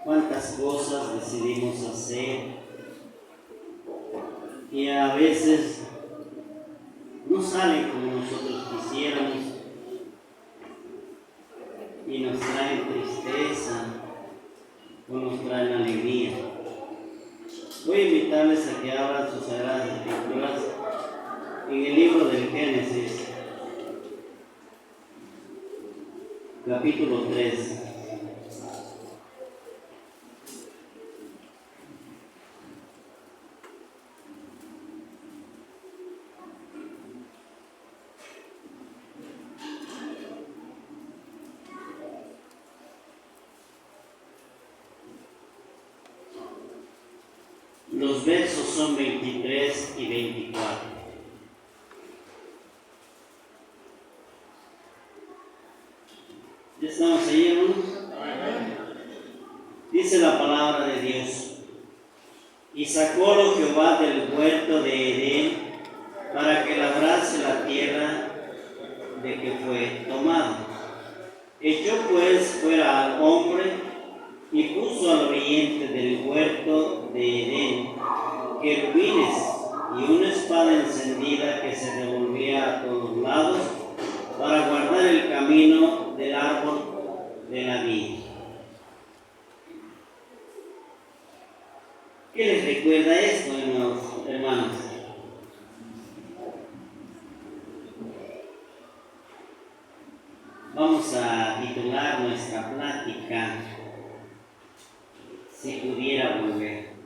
Cuántas cosas decidimos hacer y a veces no salen como nosotros quisiéramos y nos traen tristeza o nos traen alegría. Voy a invitarles a que abran sus sagradas escrituras en el libro del Génesis, capítulo 3. Los versos son 23 y 24. ¿Ya estamos ahí, hermanos? Dice la palabra de Dios: y sacólo Jehová del huerto de Edén para que labrase la tierra de que fue tomado. Echó pues fuera al hombre y puso al oriente del huerto de Edén querubines y una espada encendida que se revolvía a todos lados para guardar el camino del árbol de la vida. ¿Qué les recuerda esto, hermanos? Vamos a titular nuestra plática: si pudiera volver,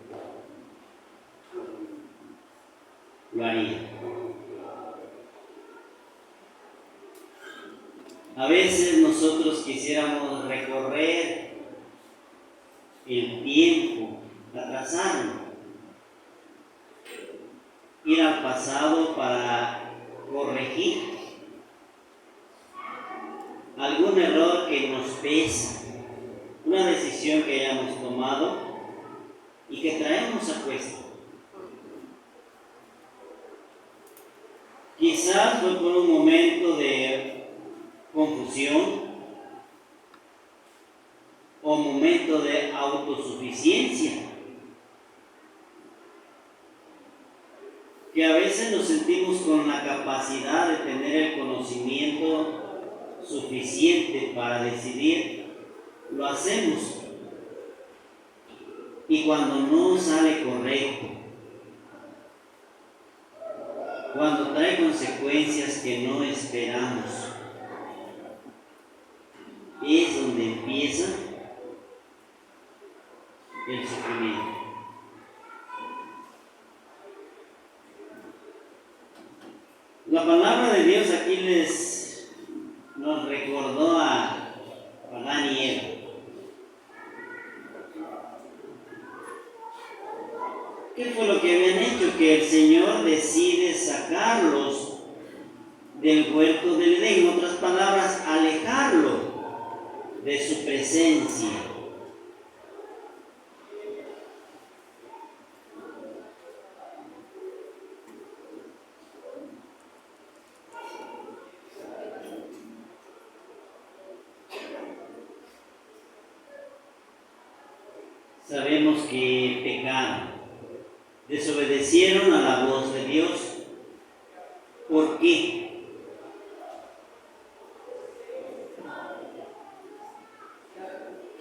lo haría. A veces nosotros quisiéramos recorrer el tiempo, atrasarlo, ir al pasado para corregir algún error que nos pesa, una decisión que hayamos tomado y que traemos a cuesta. Quizás fue por un momento de confusión o momento de autosuficiencia, que a veces nos sentimos con la capacidad de tener el conocimiento suficiente para decidir, lo hacemos, y cuando no sale correcto, cuando trae consecuencias que no esperamos, es donde empieza el sufrimiento. La palabra de Dios aquí nos recordó a Adán y Eva. ¿Qué fue lo que habían hecho? Que el Señor decide sacarlos del huerto del Edén, en otras palabras, alejarlo de su presencia. Sabemos que pecaron, desobedecieron a la voz de Dios. ¿Por qué?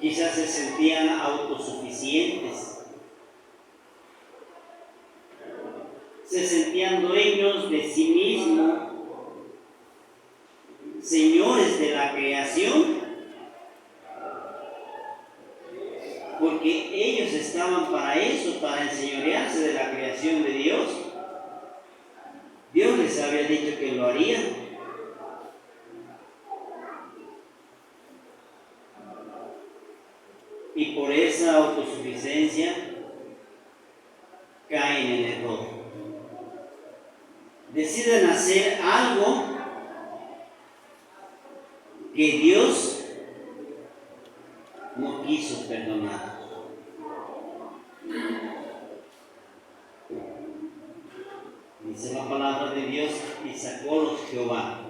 Quizás se sentían autosuficientes, se sentían dueños de sí mismos, señores de la creación, porque ellos estaban para eso, para enseñorearse de la creación de Dios. Dios les había dicho que lo harían. Y por esa autosuficiencia caen en el error. Deciden hacer algo que Dios no quiso perdonar. Dice la palabra de Dios: y sacólos Jehová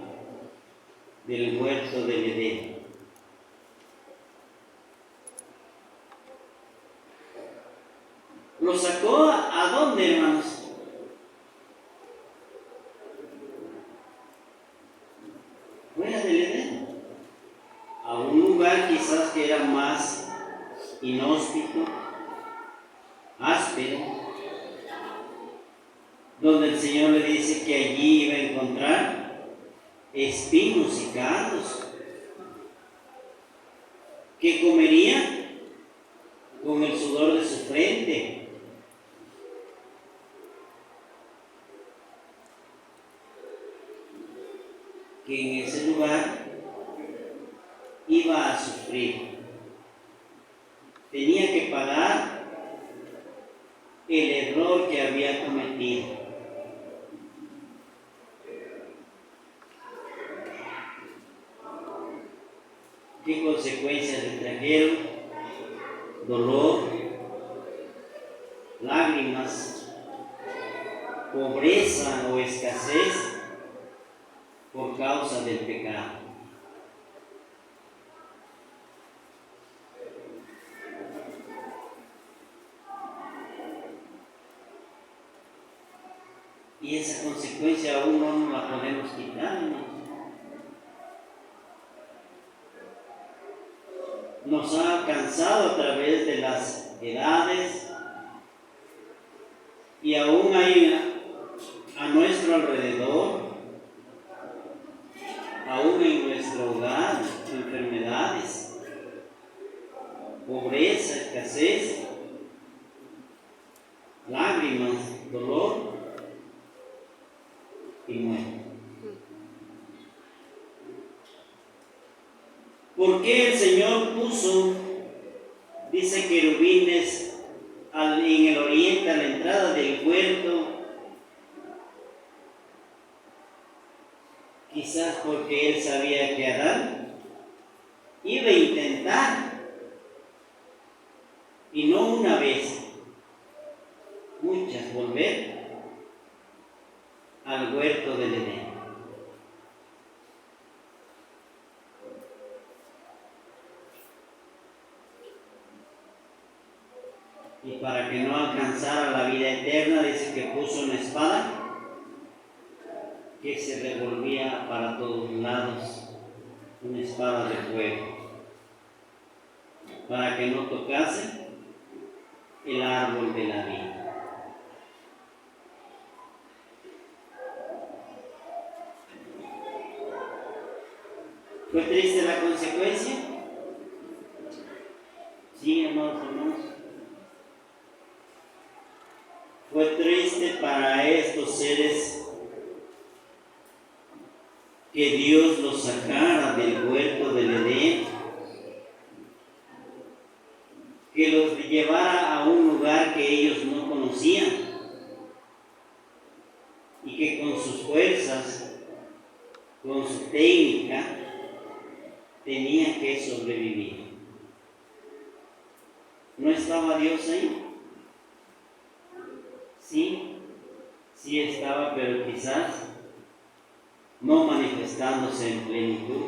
del huerto del Edén. ¿Lo sacó a dónde, hermanos? Fuera del Edén, a un lugar quizás que era más inhóspito, áspero, donde el Señor le dice que allí iba a encontrar espinos y cardos, que comería con el sudor de su frente. Que en ese lugar iba a sufrir. Tenía que pagar el error que había cometido. ¿Qué consecuencias le trajeron? Dolor, lágrimas, pobreza o escasez por causa del pecado. Y esa consecuencia aún no nos la podemos quitar, ¿no? Nos ha alcanzado a través de las edades y aún hay a nuestro alrededor, aún en nuestro hogar, enfermedades, pobreza, escasez, lágrimas, dolor y muerte. ¿Por qué el Señor puso, dice, querubines en el oriente a la entrada del huerto? Quizás porque Él sabía que Adán iba a intentar, y no una vez, muchas, volver al huerto del Edén. Y para que no alcanzara la vida eterna, dice que puso una espada que se revolvía para todos lados, una espada de fuego, para que no tocase el árbol de la vida. ¿Fue triste la consecuencia? Sí, hermanos. Fue triste para estos seres que Dios los sacara del huerto del Edén, que los llevara a un lugar que ellos no conocían y que con sus fuerzas, con su técnica, tenía que sobrevivir. ¿No estaba Dios ahí? Sí estaba, pero quizás no manifestándose en plenitud,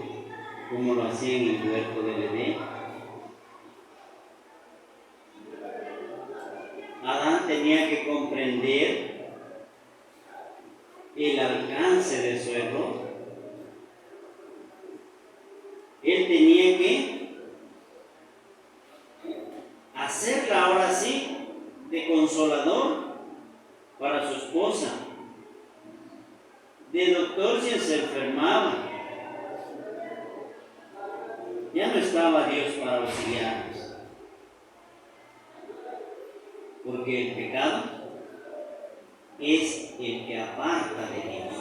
como lo hacía en el huerto del Edén. Adán tenía que comprender el alcance de su error. Él tenía que hacerla ahora sí de consolador para su esposa, de doctor si se enfermaba. Ya no estaba Dios para auxiliarnos, porque el pecado es el que aparta de Dios.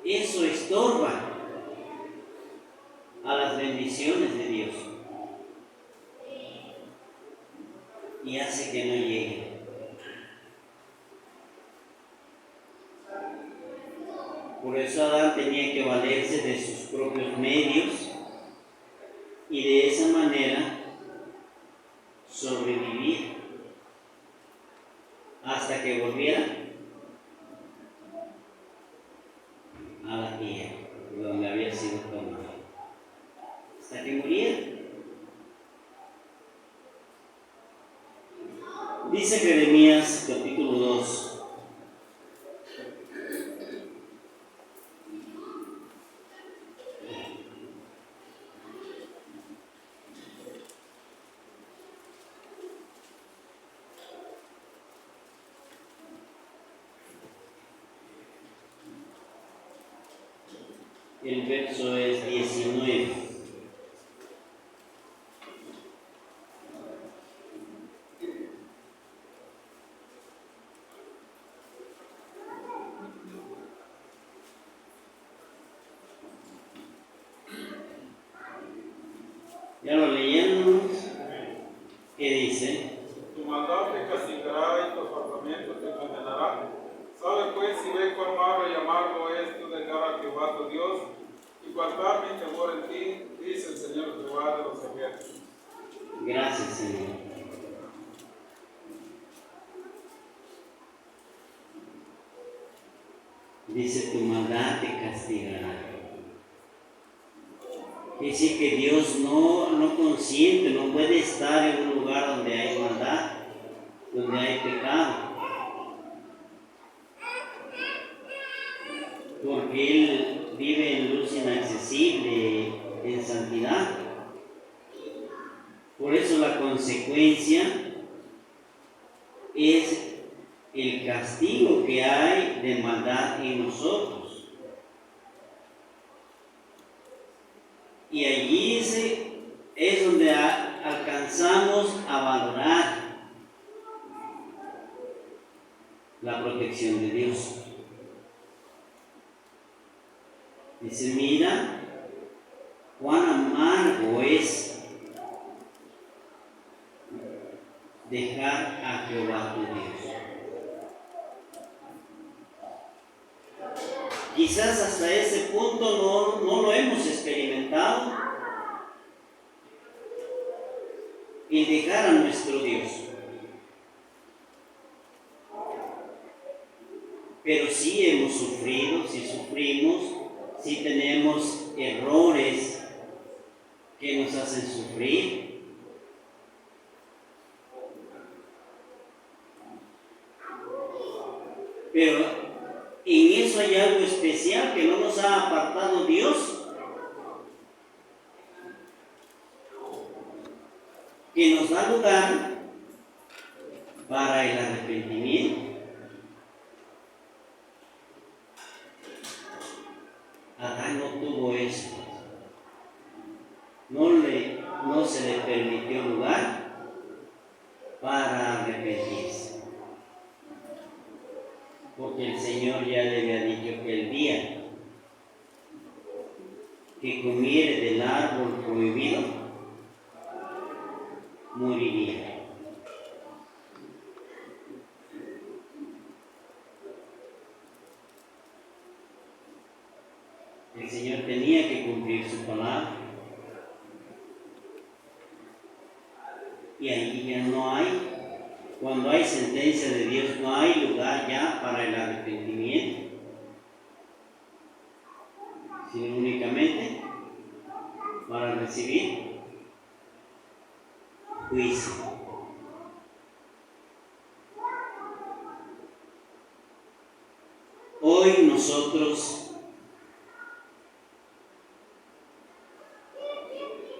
Eso estorba a las bendiciones de Dios y hace que no lleguen. Por eso Adán tenía que valerse de sus propios medios y de esa manera sobrevivir hasta que volviera a la tierra donde había sido tomado, hasta que muriera. Dice Jeremías capítulo 2. El verso es 19. ¿Ya lo leyeron? ¿Qué dice? Tu maldad te castigará y tu apartamiento te condenará. Sabe pues si ve cuán malo y amargo es tu dejar a Jehová tu Dios y guardar mi temor en ti, dice el Señor Jehová de los ejércitos. Gracias, Señor. Dice, tu maldad te castigará. Dice que Dios no consiente, no puede estar en un lugar donde hay maldad, donde hay pecado, porque Él vive en luz inaccesible, en santidad. Por eso la consecuencia es el castigo que hay de maldad en nosotros. Y allí es donde alcanzamos a valorar la protección de Dios. Dice, mira cuán amargo es dejar a Jehová tu Dios. Quizás hasta ese punto no lo hemos experimentado, el dejar a nuestro Dios. Pero sí hemos sufrido, sí sufrimos, sí tenemos errores que nos hacen sufrir. Pero en eso hay algo especial que no nos ha apartado Dios, que nos da lugar para el arrepentimiento. Adán no tuvo eso, no se le permitió lugar para arrepentirse, porque el Señor ya le había dicho que el día que comiere del árbol prohibido, moriría. El Señor tenía que cumplir su palabra. Y ahí ya no hay, cuando hay sentencia de Dios, no hay lugar ya para el arrepentimiento, sino únicamente para recibir juicio. Hoy nosotros,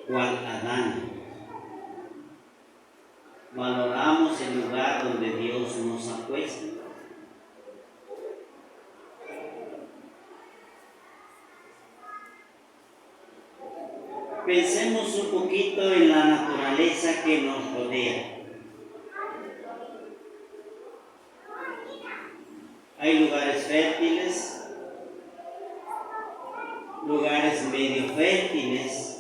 cual Adán, valoramos el lugar donde Dios nos ha puesto. Pensemos un poquito en la naturaleza que nos rodea. Hay lugares fértiles, lugares medio fértiles,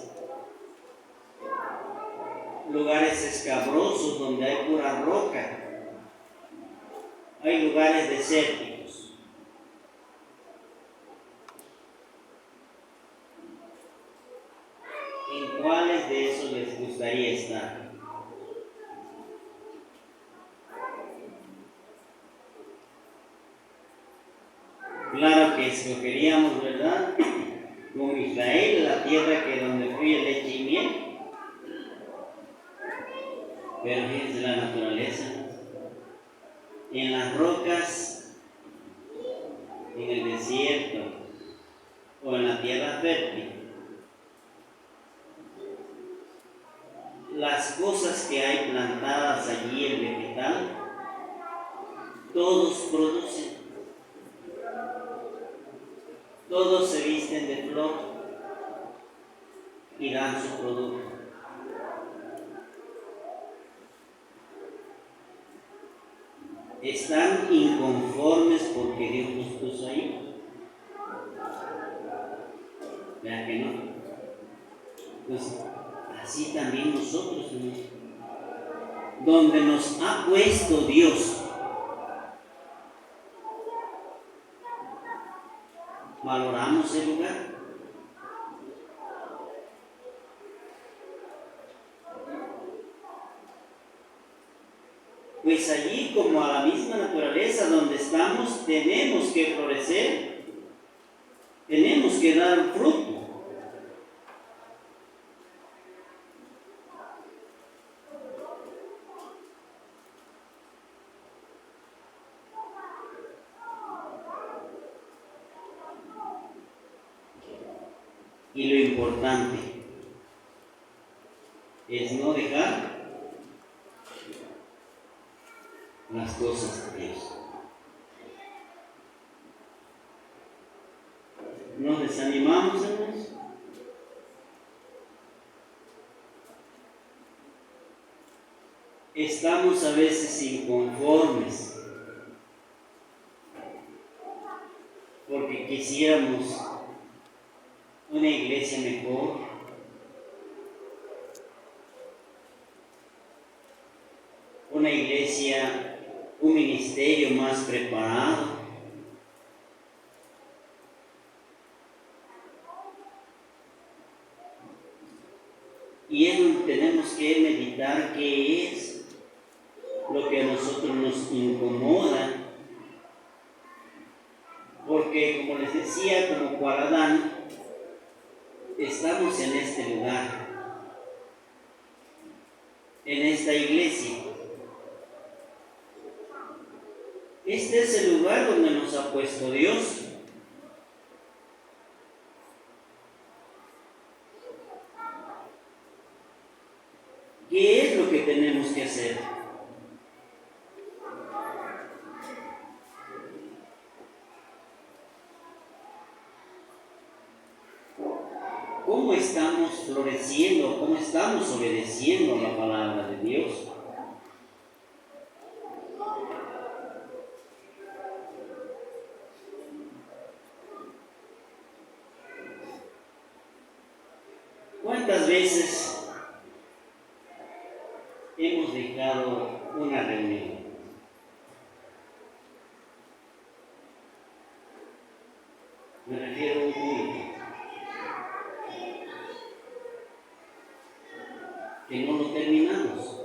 lugares escabrosos donde hay pura roca. Hay lugares desérticos. ¿En cuáles de esos les gustaría estar? Claro que escogeríamos, ¿verdad? Con Israel, la tierra que donde fluye leche y miel, pero es de la naturaleza. En las rocas, en el desierto o en la tierra fértil, las cosas que hay plantadas allí, el vegetal, todos producen, todos se visten de flor y dan su producto. Están inconformes porque Dios los puso ahí. ¿Verdad que no? Pues así también nosotros, ¿no? Donde nos ha puesto Dios, valoramos el lugar. Pues allí, como a la misma naturaleza donde estamos, tenemos que florecer, tenemos que dar fruto. Y lo importante es no dejar las cosas de Dios. Nos desanimamos, hermanos. Estamos a veces inconformes porque quisiéramos una iglesia mejor, una iglesia, un ministerio más preparado. Y es donde tenemos que meditar qué es lo que a nosotros nos incomoda, porque como les decía, como cual Adán, estamos en este lugar, en esta iglesia. Este es el lugar donde nos ha puesto Dios. ¿Qué es lo que tenemos que hacer? ¿Cómo estamos floreciendo? ¿Cómo estamos obedeciendo la palabra de Dios? ¿Cuántas veces hemos dejado una reunión? Me refiero a un culto que no lo terminamos.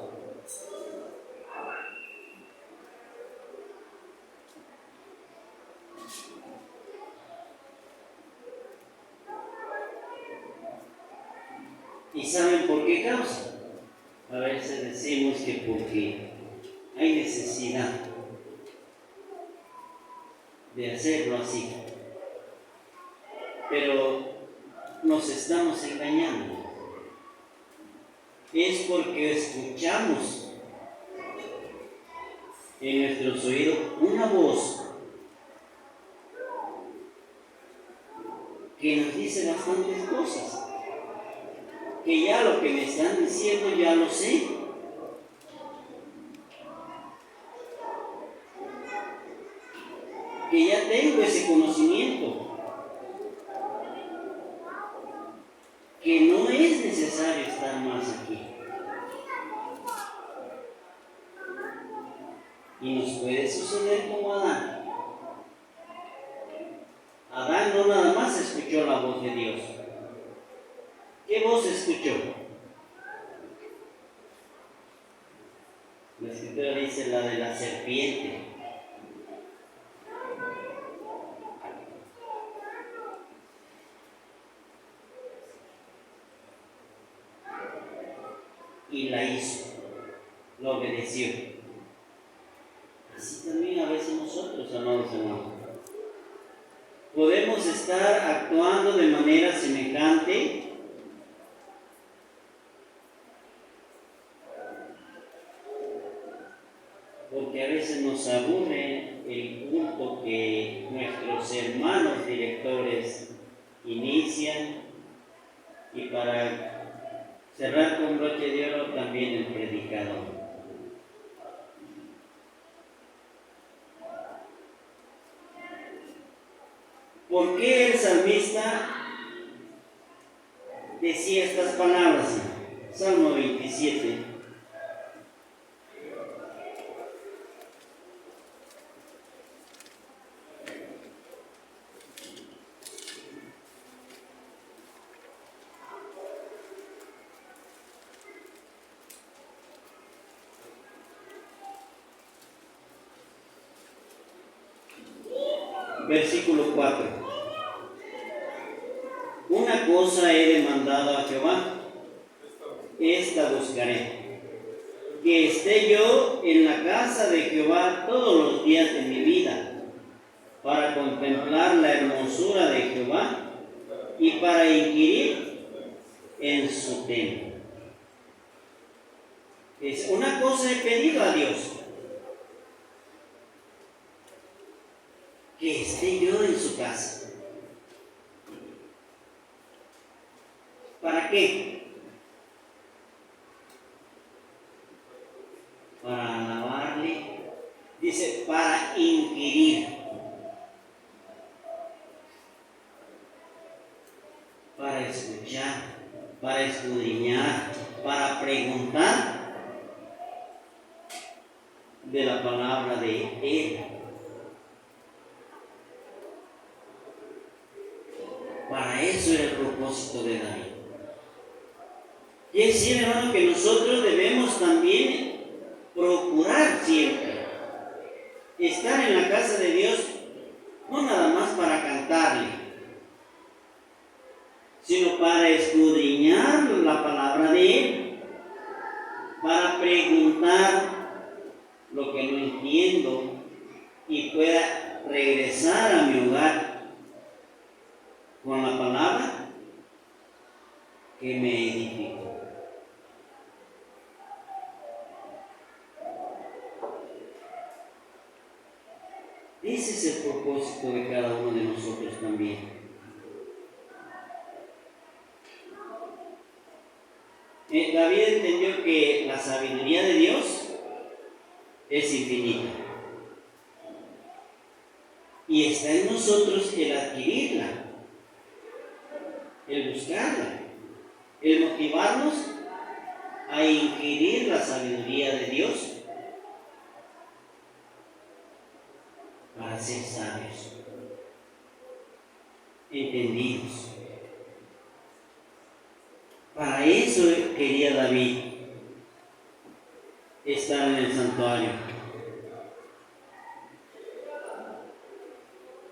¿Y saben por qué causa? A veces decimos que porque hay necesidad de hacerlo así, pero nos estamos engañando. Es porque escuchamos en nuestros oídos una voz que nos dice bastantes cosas, que ya lo que me están diciendo ya lo sé. Que ya tengo ese conocimiento, que no es necesario estar más aquí. Y nos puede suceder como Adán. Adán no nada más escuchó la voz de Dios. ¿Qué voz escuchó? La escritura dice la de la serpiente. obedeció. Así también a veces nosotros, amados hermanos, podemos estar actuando de manera semejante porque a veces nos aburre el culto que nuestros hermanos directores inician, y para cerrar con broche de oro también el predicador. ¿Por qué el salmista decía estas palabras? Salmo 27. Versículo 4. Una cosa he demandado a Jehová, esta buscaré, que esté yo en la casa de Jehová todos los días de mi vida, para contemplar la hermosura de Jehová y para inquirir en su templo. Es una cosa he pedido a Dios, que esté yo en su casa. ¿Para qué? Para alabarle. Dice, para inquirir. Para escuchar, para escudriñar, para preguntar de la palabra de Él. Para eso era el propósito de David. Quiere decir, hermano, que nosotros debemos también procurar siempre estar en la casa de Dios, no nada más para cantarle, sino para escudriñar la palabra de Él, para preguntar lo que no entiendo y pueda regresar a mi hogar con la palabra que me edificó. Ese es el propósito de cada uno de nosotros también. David entendió que la sabiduría de Dios es infinita y está en nosotros el adquirirla, el buscarla, el motivarnos a inquirir la sabiduría de Dios para ser sabios, entendidos. Para eso quería David estar en el santuario.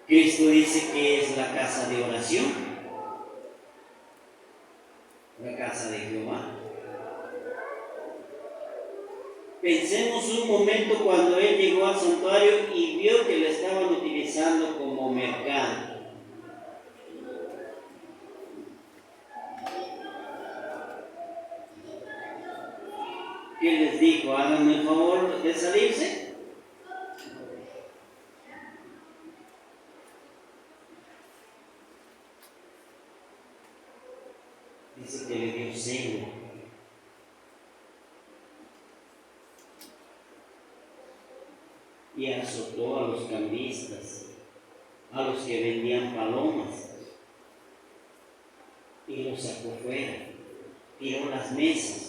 Cristo dice que es la casa de oración, la casa de Jehová. Pensemos un momento cuando Él llegó al santuario y vio que lo estaban utilizando como mercado. ¿Qué les dijo? Háganme el favor de salirse. Dice que le dio celo. Y azotó a los cambistas, a los que vendían palomas, y los sacó fuera, tiró las mesas.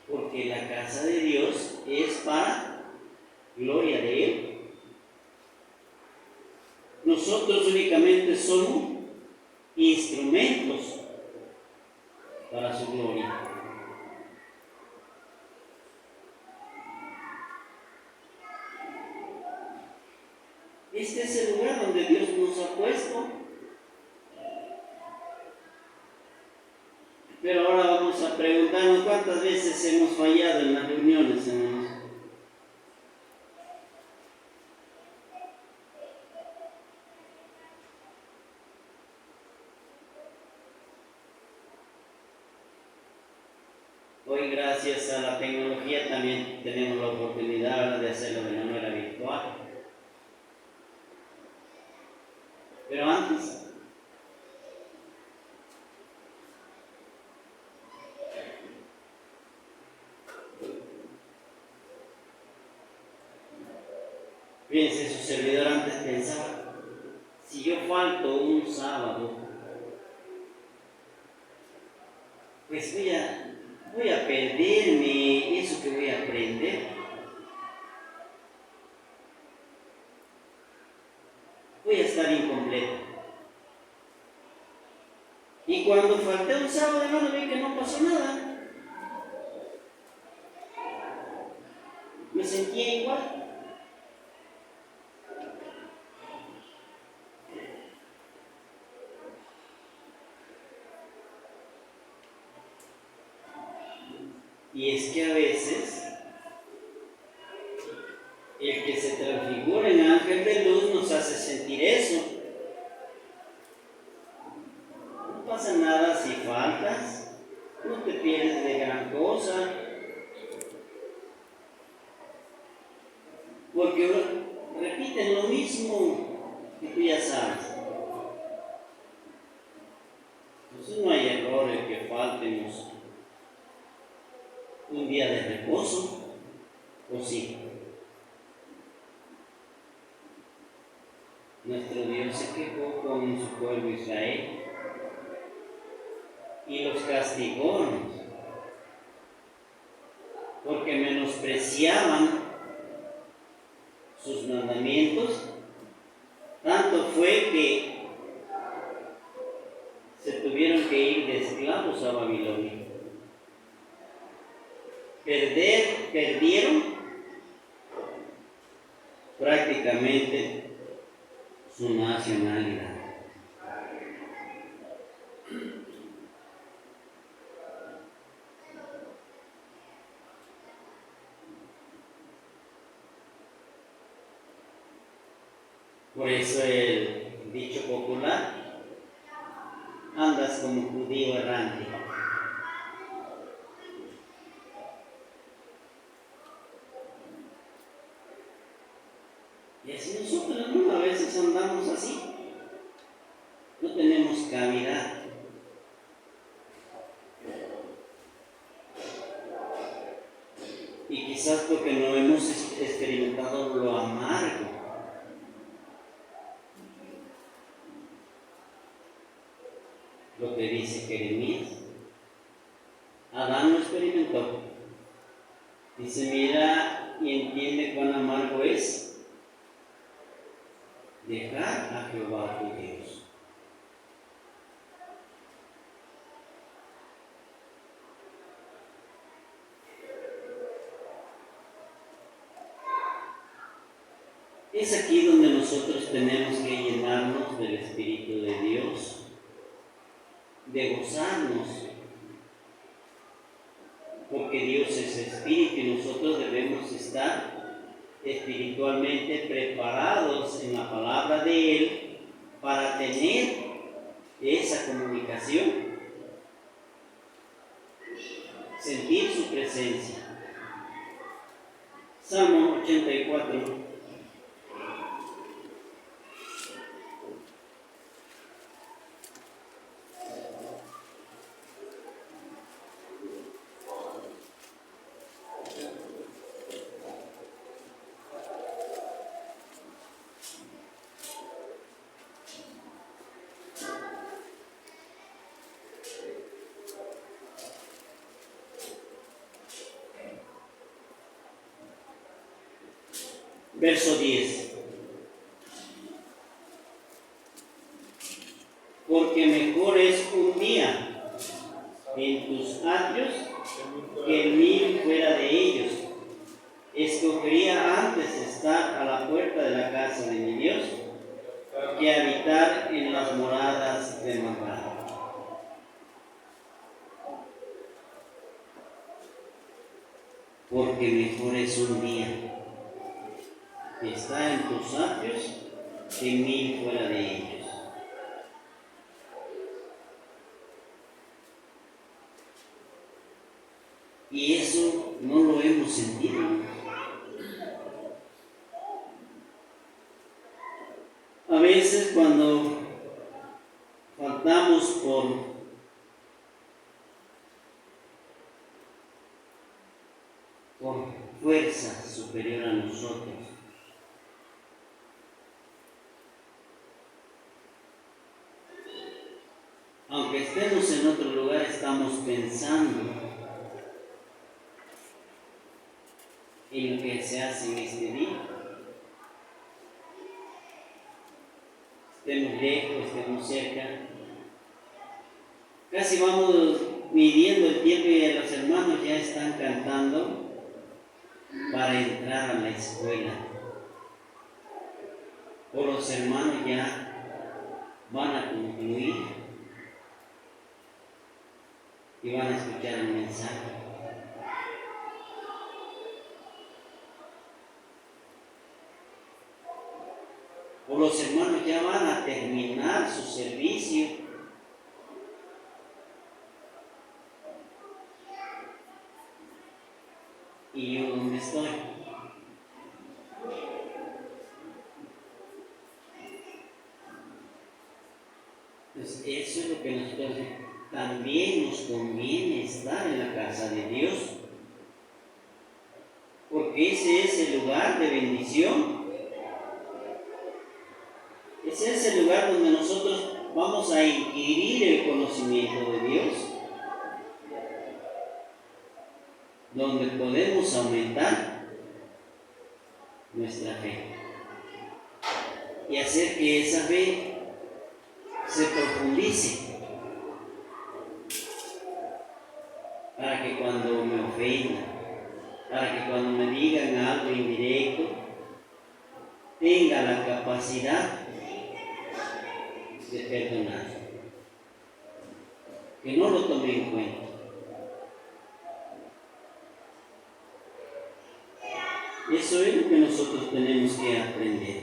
Porque la casa de Dios es para gloria de Él. Nosotros únicamente somos instrumentos para su gloria. Este es el lugar donde Dios nos ha puesto Pero ahora vamos a preguntarnos cuántas veces hemos fallado en las reuniones, hermanos. Hoy, gracias a la tecnología, también tenemos la oportunidad de hacerlo de manera virtual. Pero antes, fíjense, su servidor antes pensaba, si yo falto un sábado, pues voy a perderme eso que voy a aprender. Voy a estar incompleto. Y cuando falté un sábado, hermano, vi que no pasó nada. Me sentía igual. Y es que a veces el que se transfigura en ángel de luz nos hace sentir eso. No pasa nada si faltas, no te pierdes de gran cosa, porque repiten lo mismo que tú ya sabes. Entonces no hay error en que faltemos un día de reposo, ¿o sí? Nuestro Dios se quejó con su pueblo Israel y los castigó, porque menospreciaban sus mandamientos. Tanto fue que se tuvieron que ir de esclavos a Babilonia. Perdieron prácticamente su nacionalidad. Por eso el dicho popular, andas como judío errante. Y así nosotros, ¿no? A veces andamos así, no tenemos cavidad. Y quizás porque no hemos experimentado lo amargo. Lo que dice Jeremías. Adán lo experimentó. Dice, mira y entiende cuán amargo es dejar a Jehová tu Dios. Es aquí donde nosotros tenemos que llenarnos del Espíritu de Dios, de gozarnos, porque Dios es Espíritu y nosotros debemos estar espiritualmente preparados en la palabra de Él para tener esa comunicación, sentir su presencia. Salmo 84. Verso 10. Porque mejor es un día en tus atrios que 1000 fuera de ellos. Escogería antes estar a la puerta de la casa de mi Dios que habitar en las moradas de maldad. porque mejor es un día que está en tus atrios que 1000 fuera de ellos. Y eso no lo hemos sentido. A veces cuando faltamos por fuerza superior a nosotros, aunque estemos en otro lugar, estamos pensando en lo que se hace en este día. Estemos lejos, estemos cerca. Casi vamos midiendo el tiempo y los hermanos ya están cantando para entrar a la escuela. O los hermanos ya van a concluir y van a escuchar el mensaje. O los hermanos ya van a terminar su servicio. ¿Y yo dónde estoy? Pues eso es lo que nosotros también nos conviene, estar en la casa de Dios, porque ese es el lugar de bendición. Ese es el lugar donde nosotros vamos a adquirir el conocimiento de Dios, donde podemos aumentar nuestra fe y hacer que esa fe se profundice, para que cuando me ofendan, para que cuando me digan algo indirecto, tenga la capacidad de perdonar, que no lo tome en cuenta. Eso es lo que nosotros tenemos que aprender.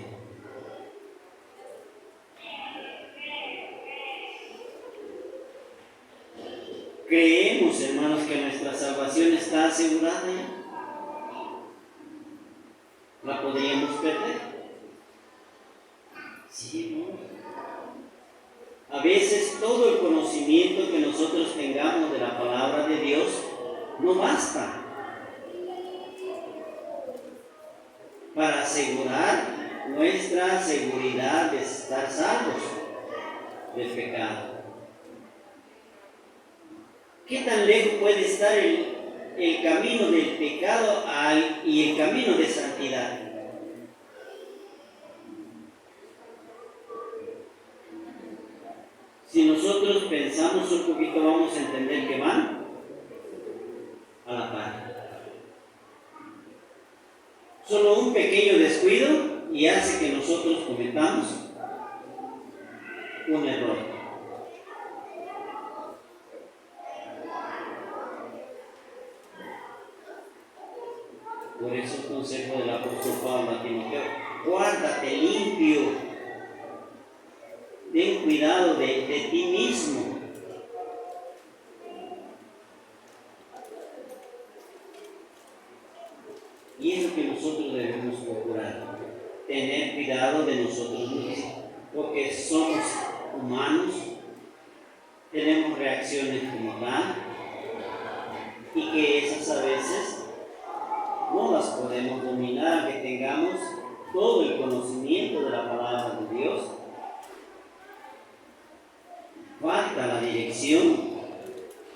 Creemos, hermanos, que nuestra salvación está asegurada ya. ¿La podríamos perder? Sí, ¿no? A veces todo el conocimiento que nosotros tengamos de la palabra de Dios no basta para asegurar nuestra seguridad de estar salvos del pecado. ¿Qué tan lejos puede estar el camino del pecado y el camino de santidad? Si nosotros pensamos un poquito, vamos a entender que van a la par. Solo un pequeño descuido y hace que nosotros cometamos un error. Por eso el consejo del apóstol Pablo a Timoteo: guárdate limpio, ten cuidado de ti mismo. Y es lo que nosotros debemos procurar, tener cuidado de nosotros mismos, porque somos humanos, tenemos reacciones como tal, y que esas a veces no las podemos dominar, que tengamos todo el conocimiento de la palabra de Dios. Falta la dirección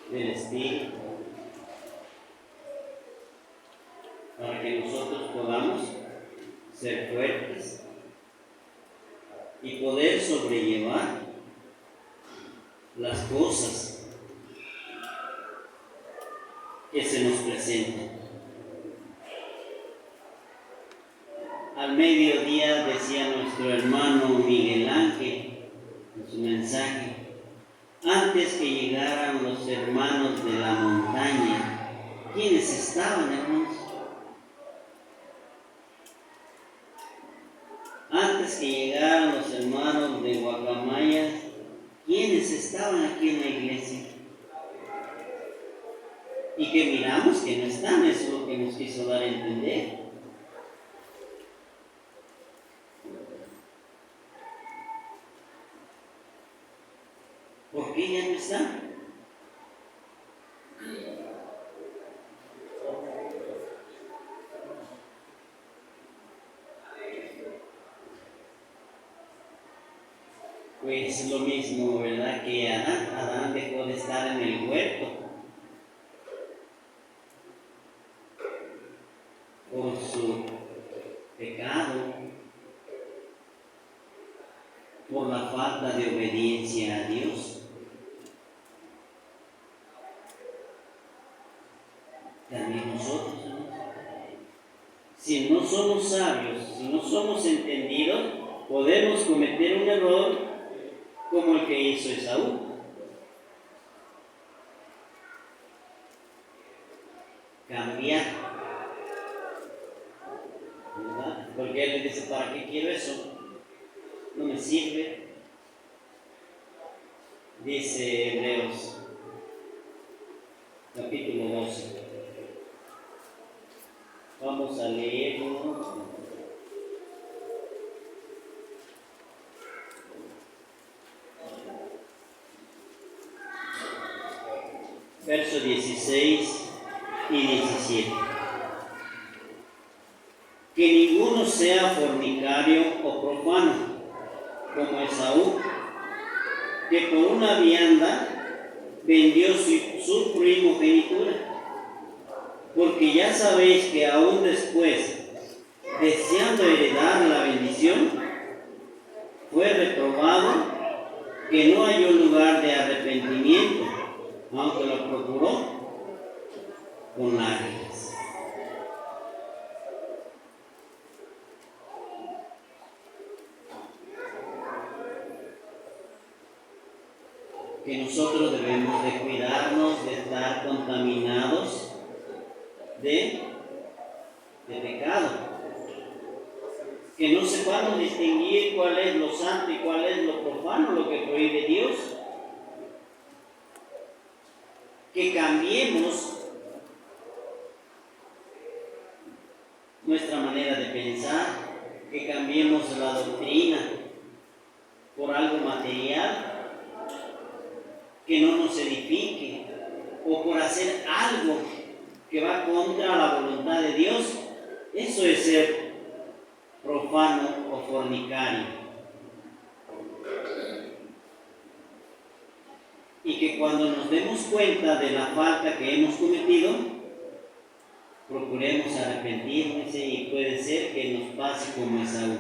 del Espíritu para que nosotros podamos ser fuertes y poder sobrellevar las cosas que se nos presentan. Al mediodía decía nuestro hermano Miguel Ángel en su mensaje: antes que llegaran los hermanos de la montaña, ¿quiénes estaban, hermanos? que llegaron los hermanos de Guacamaya, ¿quiénes estaban aquí en la iglesia? Y que miramos que no están, eso es lo que nos quiso dar a entender. ¿Por qué ya no están? Pues es lo mismo, ¿verdad? Que Adán. Adán dejó de estar en el huerto por su pecado, por la falta de obediencia a Dios. También nosotros, ¿no? Si no somos sabios, si no somos entendidos, podemos cometer un error como el que hizo Esaú. Cambiar, ¿verdad? Porque él le dice, ¿para qué quiero eso? No me sirve. Dice Hebreos, capítulo 12. Vamos a leerlo. Versos 16 y 17. Que ninguno sea fornicario o profano, como Esaú, que por una vianda vendió su primogenitura. Porque ya sabéis que aún después, deseando heredar la bendición, fue reprobado, que no halló lugar de arrepentimiento, aunque lo procuró con lágrimas. Que nosotros debemos de cuidarnos de estar contaminados de pecado. Que no sepamos distinguir cuál es lo santo y cuál es lo profano, lo que prohíbe Dios. Que cambiemos nuestra manera de pensar, que cambiemos la doctrina por algo material que no nos edifique, o por hacer algo que va contra la voluntad de Dios. Eso es ser profano o fornicario. Y que cuando nos demos cuenta de la falta que hemos cometido, procuremos arrepentirnos, y puede ser que nos pase como Esaú.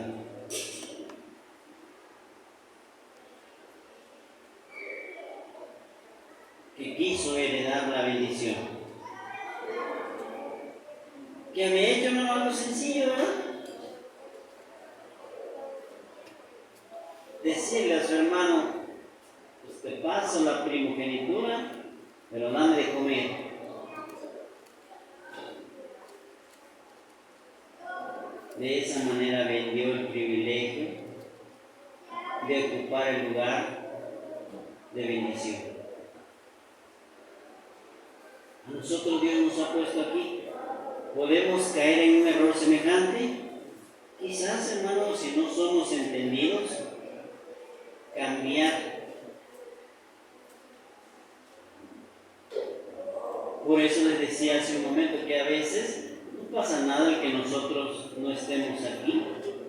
Que quiso heredar la bendición. Que había hecho algo sencillo, ¿verdad? Decirle a su hermano, pues te paso la primogenitura, pero dame de comer. De esa manera vendió el privilegio de ocupar el lugar de bendición. A nosotros Dios nos ha puesto aquí. ¿Podemos caer en un error semejante? Quizás, hermanos, si no somos entendidos, cambiar. Por eso les decía hace un momento que a veces no pasa nada el que nosotros no estemos aquí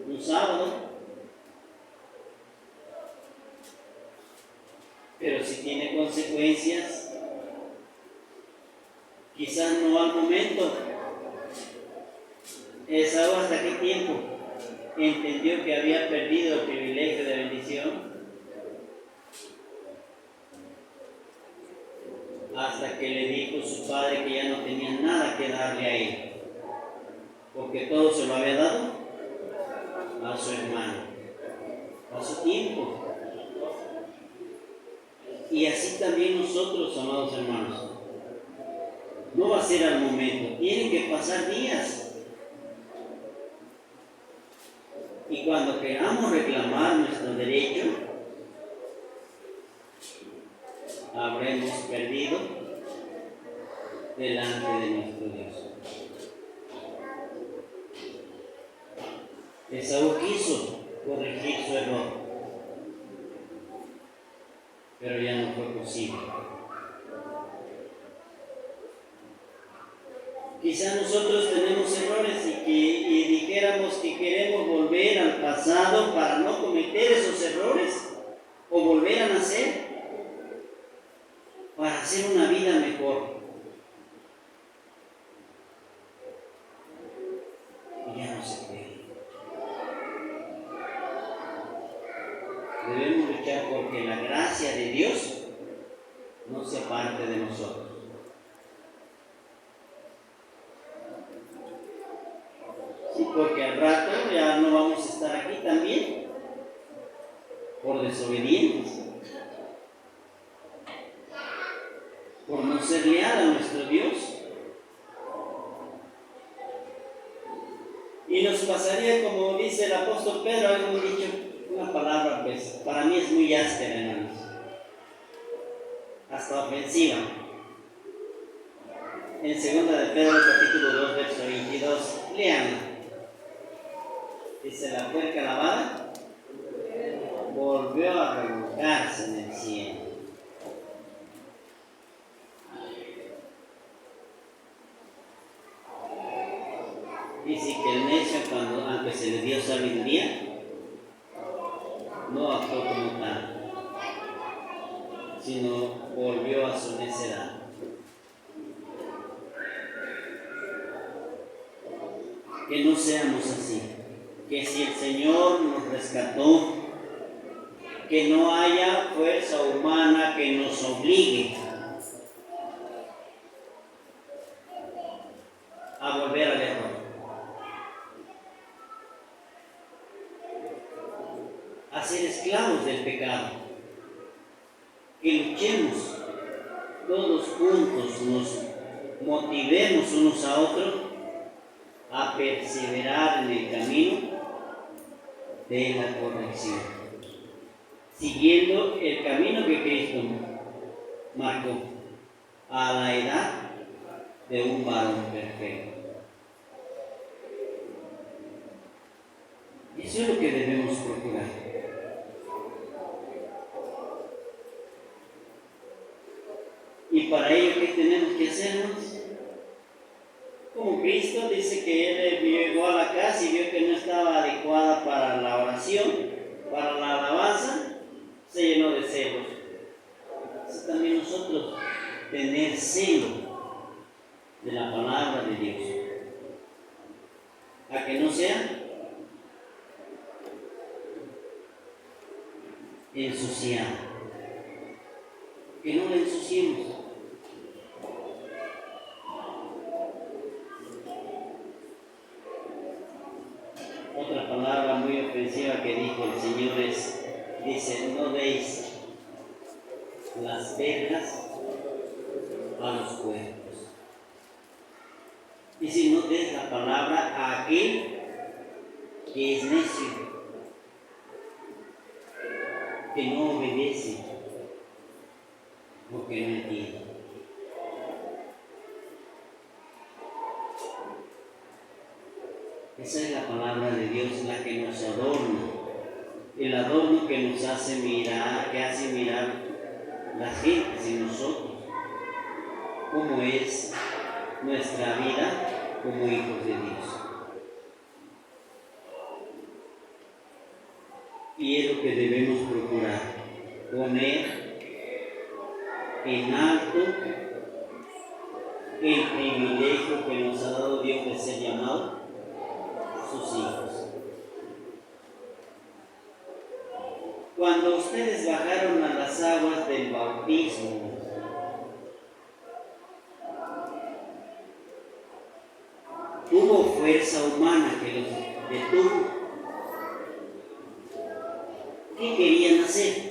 un sábado, pero si tiene consecuencias, quizás no al momento. Esaú, ¿hasta qué tiempo entendió que había perdido el privilegio de bendición? Hasta que le dijo su padre que ya no tenía nada que darle a él, porque todo se lo había dado a su hermano, a su tiempo. Y así también nosotros, amados hermanos, no va a ser al momento, tienen que pasar días. Y cuando queramos reclamar nuestro derecho, habremos perdido delante de nuestro Dios. Esaú quiso corregir su error, pero ya no fue posible. Quizá nosotros tenemos errores y dijéramos que queremos volver al pasado para no cometer esos errores o volver a nacer para hacer una vida mejor. Y ya no se puede. Debemos luchar porque la gracia de Dios no se aparte de nosotros. Sí, porque al rato ya no vamos a estar aquí también por desobedientes, por no ser leal a nuestro Dios. Y nos pasaría, como dice el apóstol Pedro, algo dicho, una palabra pues para mí es muy áspera, hermanos, hasta ofensiva. En 2 de Pedro capítulo 2 verso 22, leanla. Dice: la puerca lavada volvió a revolcarse en el cielo. Dice que el necio, aunque se le dio sabiduría, no actuó como tal, sino volvió a su necedad. Que no seamos así, que si el Señor nos rescató, que no haya fuerza humana que nos obligue a volver al error, a ser esclavos del pecado. Que luchemos todos juntos, nos motivemos unos a otros a perseverar en el camino de la corrección, siguiendo el camino que Cristo marcó a la edad de un varón perfecto. Eso es lo que debemos procurar. Y para ello, ¿qué tenemos que hacernos? Como Cristo dice que Él llegó a la casa y vio que no estaba adecuada para la oración, para la alabanza, se llenó de celos. Así también nosotros tener celo de la palabra de Dios, a que no sea ensuciada, que no la ensuciemos. Otra palabra muy ofensiva que dijo el Señor dice: no deis las vergas a los cuerpos. Y si no des la palabra a aquel que es necio, que no obedece o que no entiende. Esa es la palabra de Dios, la que nos adorna, el adorno que nos hace mirar, que hace mirar las gentes en nosotros, cómo es nuestra vida como hijos de Dios. Y es lo que debemos procurar, poner en alto el privilegio que nos ha dado Dios de ser llamados sus hijos. Cuando ustedes bajaron a las aguas del bautismo, hubo fuerza humana que los detuvo. ¿Qué querían hacer?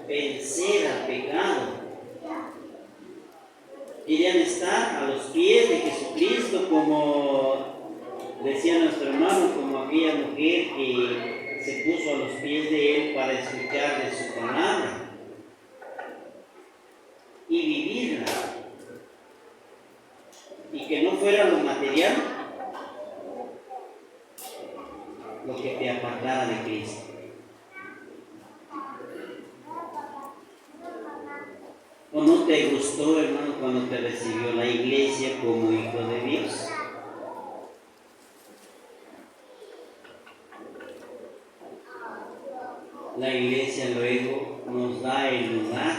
vencer al pecado. Querían estar a los pies de Jesucristo, como decía nuestro hermano, como aquella mujer que se puso a los pies de Él para escuchar de su palabra y vivirla. Y que no fuera lo material lo que te apartara de Cristo. ¿O no te gustó, hermano, cuando te recibió la iglesia como hijo de Dios? La iglesia luego nos da el lugar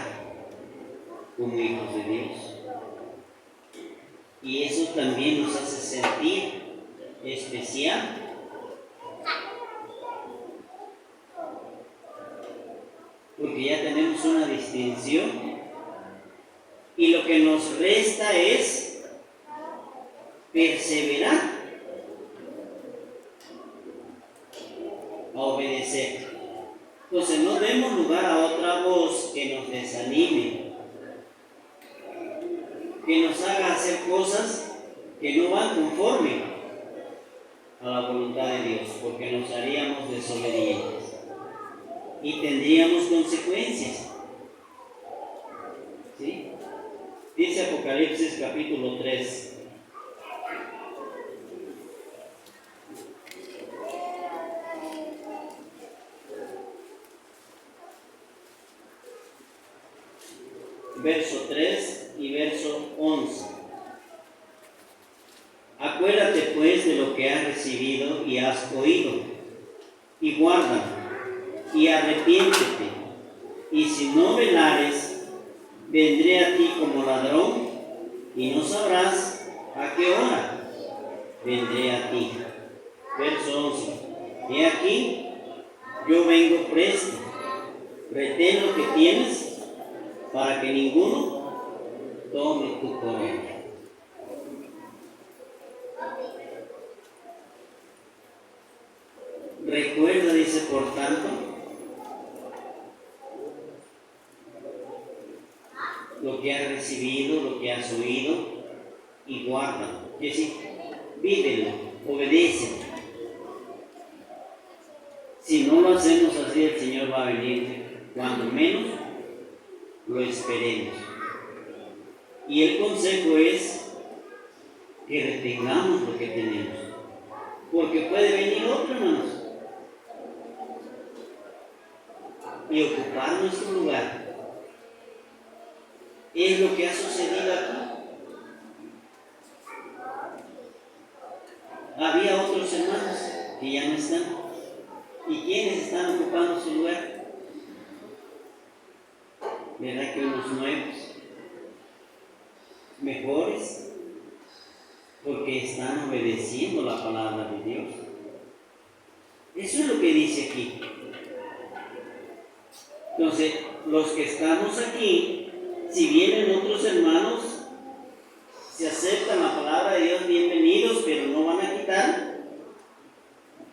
como hijos de Dios. Y eso también nos hace sentir especial. Porque ya tenemos una distinción. Y lo que nos resta es perseverar a obedecer. Entonces no demos lugar a otra voz que nos desanime, que nos haga hacer cosas que no van conforme a la voluntad de Dios, porque nos haríamos desobedientes y tendríamos consecuencias. ¿Sí? Dice Apocalipsis capítulo 3. Verso 3 y verso 11. Acuérdate pues de lo que has recibido y has oído, y guárdalo, y arrepiéntete, y si no velares, vendré a ti como ladrón, y no sabrás a qué hora vendré a ti. Verso 11. He aquí, yo vengo presto, retén lo que tienes, para que ninguno tome tu corona. Recuerda, dice, por tanto, lo que has recibido, lo que has oído, y guárdalo. Es decir, vívelo, obedécelo. Si no lo hacemos así, el Señor va a venir cuando menos lo esperemos. Y el consejo es que retengamos lo que tenemos, porque puede venir otro, hermanos, y ocupar nuestro lugar. Es lo que ha sucedido aquí. Había otros hermanos que ya no están. ¿Y quiénes están ocupando su lugar? ¿Verdad que unos nuevos, mejores, porque están obedeciendo la palabra de Dios? Eso es lo que dice aquí. Entonces, los que estamos aquí, si vienen otros hermanos, si aceptan la palabra de Dios, bienvenidos, pero no van a quitar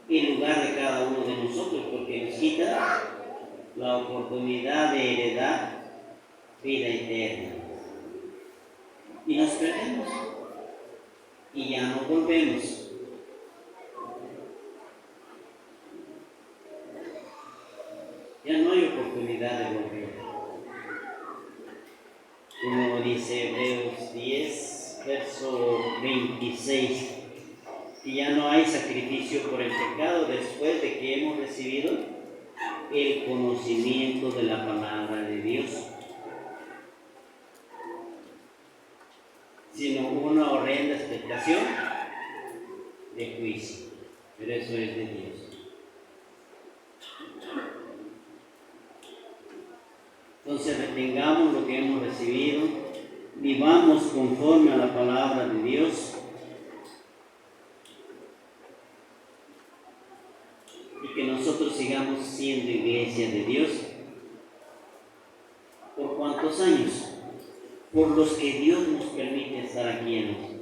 el lugar de cada uno de nosotros, porque nos quita la oportunidad de heredar vida eterna. Y nos perdemos. Y ya no volvemos. Ya no hay oportunidad de volver. Como dice Hebreos 10, verso 26, que ya no hay sacrificio por el pecado después de que hemos recibido el conocimiento de la palabra de Dios, sino una horrenda expectación de juicio. Pero eso es de Dios. Entonces retengamos lo que hemos recibido, vivamos conforme a la palabra de Dios y que nosotros sigamos siendo iglesia de Dios. ¿Por cuántos años? Por los que Dios nos permite estar aquí en nosotros,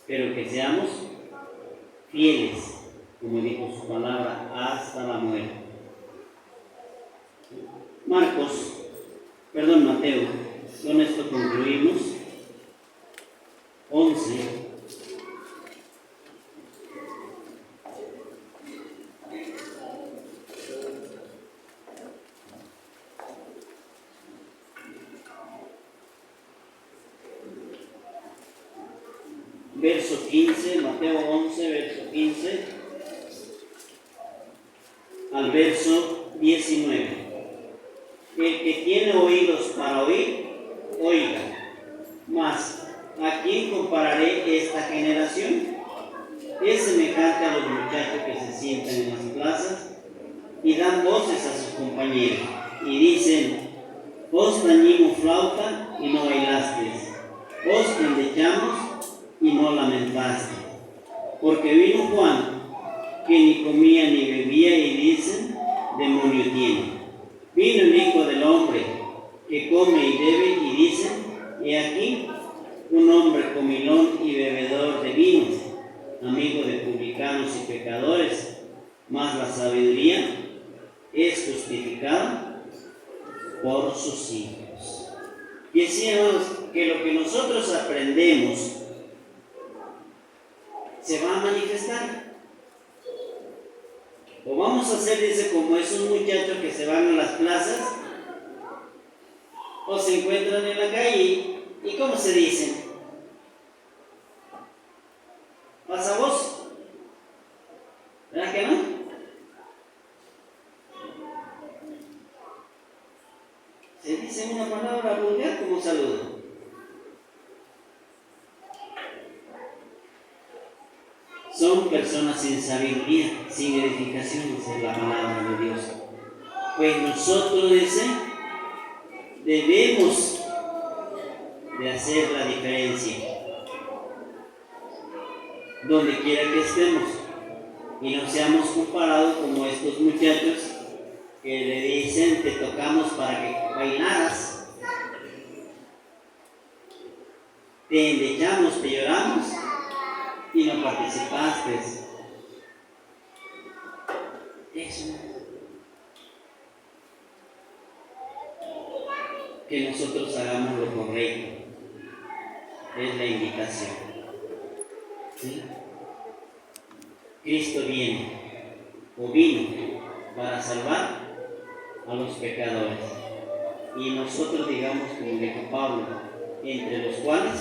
pero que seamos fieles, como dijo su palabra, hasta la muerte. Marcos Mateo. Con esto concluimos. 11. Verso 15, Mateo 11, verso 15 al verso 19. El que tiene oídos para oír, oiga. Mas, ¿a quién compararé esta generación? Es semejante a los muchachos que se sientan en las plazas y dan voces a sus compañeros y dicen: os tañimos flauta y no bailasteis, os endechamos y no lamentaste. Porque vino Juan, que ni comía ni bebía, y dicen: demonio tiene. Vino el Hijo del Hombre, que come y bebe, y dicen: he aquí un hombre comilón y bebedor de vino, amigo de publicanos y pecadores. Mas la sabiduría es justificada por sus hijos. Y decíamos que lo que nosotros aprendemos se va a manifestar. O vamos a hacer, dice, como esos muchachos que se van a las plazas o se encuentran en la calle y ¿cómo se dicen? Pasa voz, ¿verdad que no? Se dice una palabra vulgar como saludo. Son personas sin sabiduría, sin edificación, dice la palabra de Dios. Pues nosotros, dice, debemos de hacer la diferencia donde quiera que estemos y no seamos comparados como estos muchachos que le dicen: te tocamos para que bailaras, te endechamos, te lloramos y no participaste. Eso. Que nosotros hagamos lo correcto es la invitación. ¿Sí? Cristo viene o vino para salvar a los pecadores, y nosotros digamos, como dijo Pablo, entre los cuales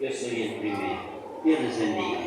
yo soy el primero. Dios les bendiga.